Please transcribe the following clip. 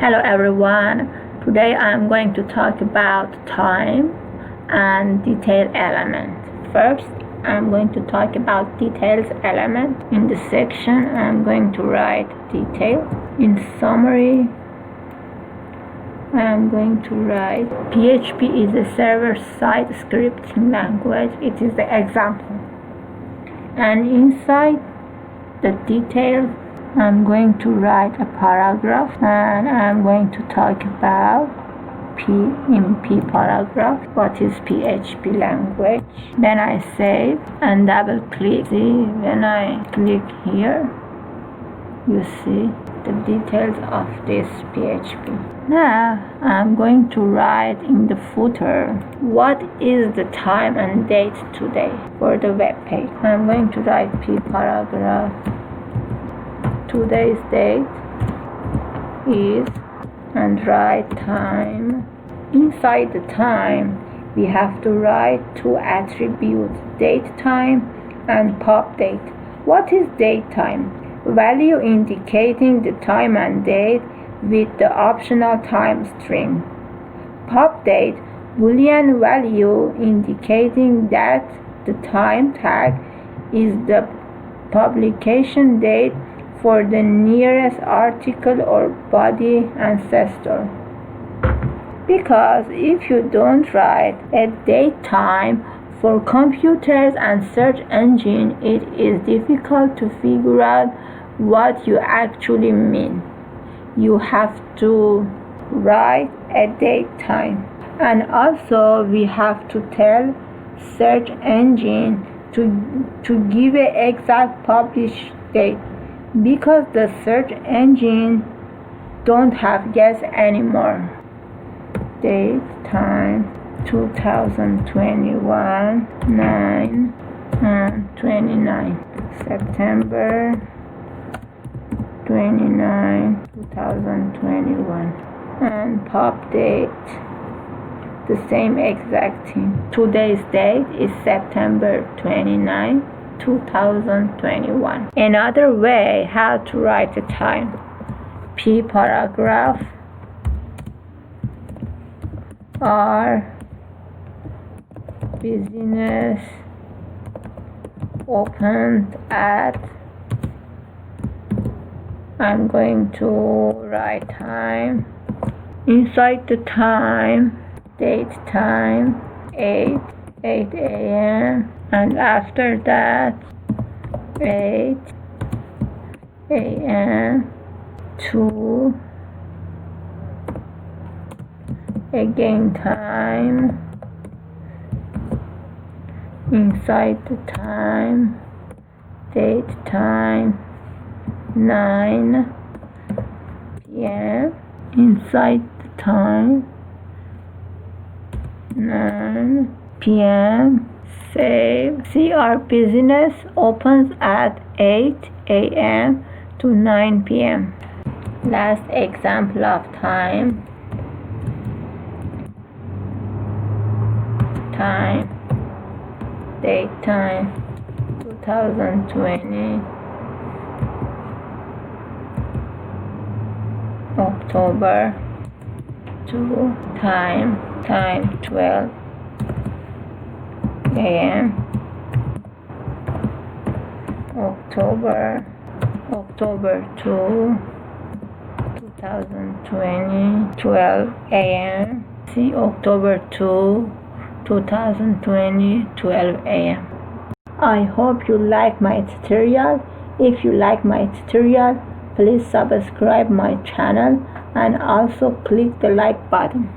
Hello everyone. Today I am going to talk about time and detail element. First, I am going to talk about details element. In the section, I am going to write detail. In summary, I am going to write PHP is a server-side scripting language. It is the example. And inside the details, I'm going to write a paragraph, and I'm going to talk about P paragraph, what is PHP language. Then I save and double click. See, when I click here, you see the details of this PHP. Now I'm going to write in the footer what is the time and date today for the web page. I'm going to write P paragraph. Today's date is, and write time. Inside the time, we have to write two attributes, date time and pop date. What is date time? Value indicating the time and date with the optional time string. Pop date, Boolean value indicating that the time tag is the publication date for the nearest article or body ancestor. Because if you don't write a date time for computers and search engine, it is difficult to figure out what you actually mean. You have to write a date time. And also we have to tell search engine to give an exact publish date, because the search engine don't have guess anymore. Date time 2021 9 and 29 September 29 2021, and pop date the same exact thing. Today's date is September 29 2021. Another way how to write the time. P paragraph are business opened at, I'm going to write time. Inside the time, date time 8 a.m. and after that 8 a.m. to again time. Inside the time, date time 9 p.m. inside the time 9 p.m. Save. See, our business opens at 8 a.m. to 9 p.m. Last example of time. Time, date time 2020 October 2 time 12 a.m. October 2 2020 12 a.m. See, October 2 2020 12 a.m. I hope you like my tutorial. If you like my tutorial, please subscribe my channel and also click the like button.